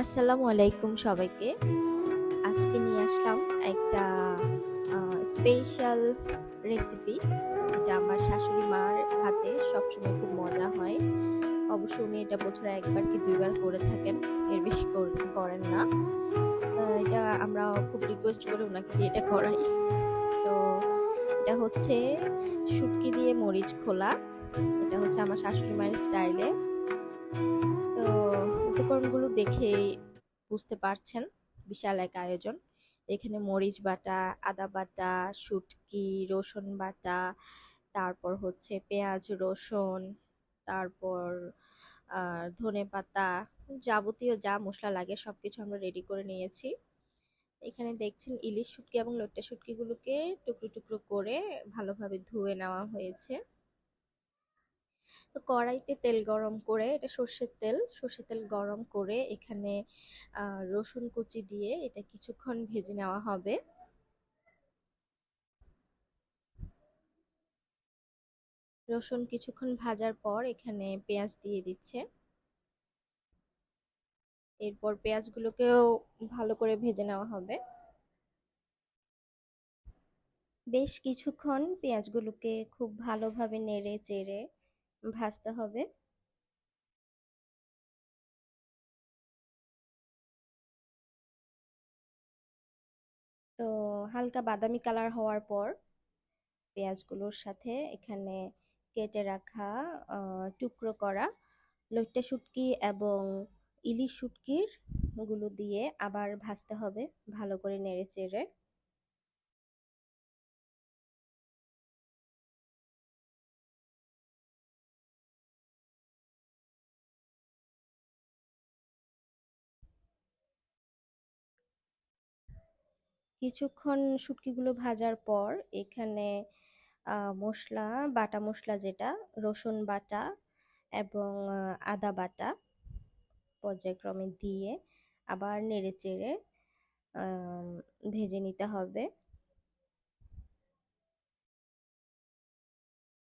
আসসালামু আলাইকুম সবাইকে। আজকে নিয়ে আসলাম একটা স্পেশাল রেসিপি। এটা আমার শাশুড়ি মার হাতে সবসময় খুব মজা হয়। অবশ্য উনি এটা বছরে একবার কি দুইবার করে থাকেন, এর বেশি করেন না। এটা আমরা খুব রিকোয়েস্ট করে ওনাকে দিয়ে এটা করাই। তো এটা হচ্ছে শুটকি দিয়ে মরিচ খোলা। এটা হচ্ছে আমার শাশুড়ি মায়ের স্টাইলে। তো উপকরণগুলো দেখেই বুঝতে পারছেন, বিশাল এক আয়োজন। এখানে মরিচ বাটা, আদা বাটা, শুটকি, রসুন বাটা, তারপর হচ্ছে পেঁয়াজ, রসুন, তারপর ধনে পাতা, যাবতীয় যা মশলা লাগে সবকিছু আমরা রেডি করে নিয়েছি। এখানে দেখছেন ইলিশ শুটকি এবং লইট্টা শুটকিগুলোকে টুকরো টুকরো করে ভালোভাবে ধুয়ে নেওয়া হয়েছে। তো কড়াইতে তেল গরম করে, এটা সর্ষের তেল গরম করে এখানে রসুন কুচি দিয়ে এটা কিছুক্ষণ ভেজে নেওয়া হবে। রসুন কিছুক্ষণ ভাজার পর এখানে পেঁয়াজ দিয়ে দিচ্ছে। এরপর পেঁয়াজগুলোকেও ভালো করে ভেজে নেওয়া হবে। বেশ কিছুক্ষণ পেঁয়াজগুলোকে খুব ভালোভাবে নেড়ে চেড়ে ভাজতে হবে। তো হালকা বাদামি কালার হওয়ার পর পেঁয়াজগুলোর সাথে এখানে কেটে রাখা টুকরো করা লইট্টা শুটকি এবং ইলিশ শুটকির গুলো দিয়ে আবার ভাজতে হবে ভালো করে নেড়ে চেড়ে। কিছুক্ষণ শুটকিগুলো ভাজার পর এখানে মশলা, বাটা মশলা যেটা রসুন বাটা এবং আদা বাটা পর্যায়ক্রমে দিয়ে আবার নেড়ে চেড়ে ভেজে নিতে হবে।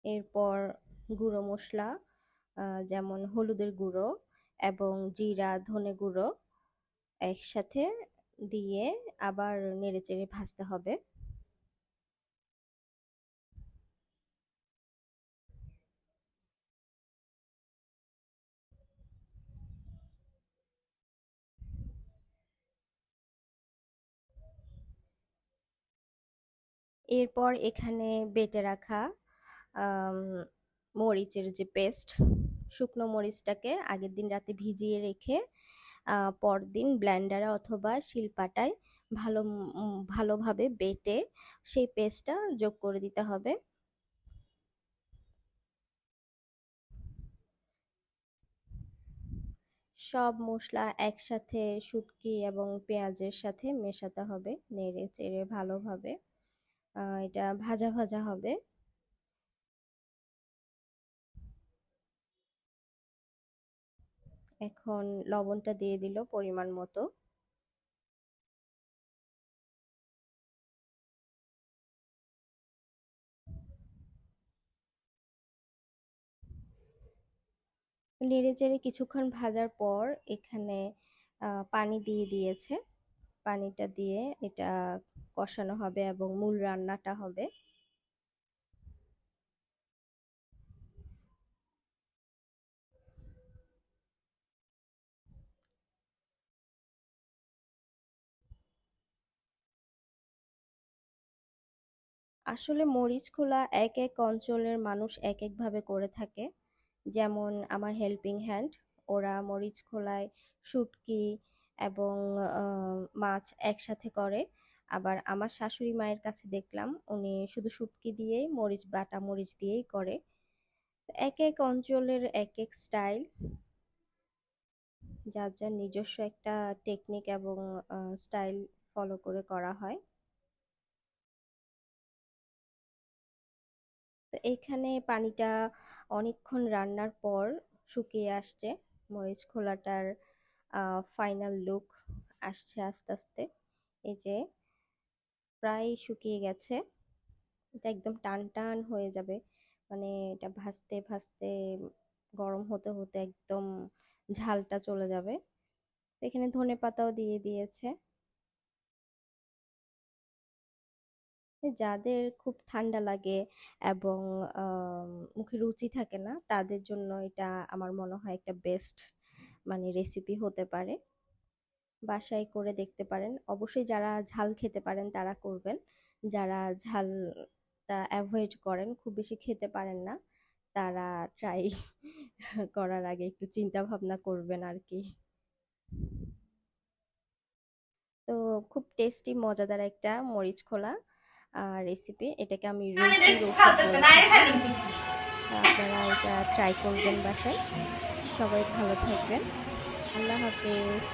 এরপর গুঁড়ো মশলা, যেমন হলুদের গুঁড়ো এবং জিরা ধনে গুঁড়ো একসাথে দিয়ে আবার নেড়েচেড়ে ভাজতে হবে। এরপর এখানে বেটে রাখা আম, মরিচের যে পেস্ট, শুকনো মরিচটাকে আগের দিন রাতে ভিজিয়ে রেখে পরদিন ব্লেন্ডারে অথবা শিলপাটায় ভালোভাবে বেটে সেই পেস্টটা যোগ করে দিতে হবে। সব মশলা একসাথে শুটকি এবং পেঁয়াজের সাথে মেশাতে হবে, নেড়ে চেড়ে ভালোভাবে এটা ভাজা ভাজা হবে। এখন লবণটা দিয়ে দিল পরিমাণ মতো। নেড়ে চেড়ে কিছুক্ষণ ভাজার পর এখানে পানি দিয়ে দিয়েছে। পানিটা দিয়ে এটা কষানো হবে এবং মূল রান্নাটা হবে। আসলে মরিচ খোলা এক এক অঞ্চলের মানুষ এক এক ভাবে করে থাকে। যেমন আমার হেল্পিং হ্যান্ড, ওরা মরিচ খোলায় শুটকি এবং মাছ একসাথে করে। আবার আমার শাশুড়ি মায়ের কাছে দেখলাম উনি শুধু শুটকি দিয়েই মরিচ বাটা মরিচ দিয়েই করে। এক এক অঞ্চলের এক এক স্টাইল, যার যার নিজস্ব একটা টেকনিক এবং স্টাইল ফলো করে করা হয়। তো এইখানে পানিটা অনেকক্ষণ রান্নার পর শুকিয়ে আসছে। মরিচ খোলাটার ফাইনাল লুক আসছে আস্তে আস্তে। এই যে প্রায় শুকিয়ে গেছে। এটা একদম টান টান হয়ে যাবে, মানে এটা ভাজতে ভাজতে গরম হতে হতে একদম ঝালটা চলে যাবে। এখানে ধনেপাতাও দিয়ে দিয়েছে। যাদের খুব ঠান্ডা লাগে এবং মুখে রুচি থাকে না তাদের জন্য এটা আমার মনে হয় একটা বেস্ট মানে রেসিপি হতে পারে। বাসায় করে দেখতে পারেন। অবশ্যই যারা ঝাল খেতে পারেন তারা করবেন। যারা ঝালটা অ্যাভয়েড করেন, খুব বেশি খেতে পারেন না, তারা ট্রাই করার আগে একটু চিন্তা ভাবনা করবেন আর কি। তো খুব টেস্টি মজাদার একটা মরিচ খোলা রেসিপি, এটাকে আমি রুচির ওষুধ বলে থাকি। আপনারা এটা ট্রাই করবেন বাসায়। সবাই ভালো থাকবেন। আল্লাহ হাফেজ।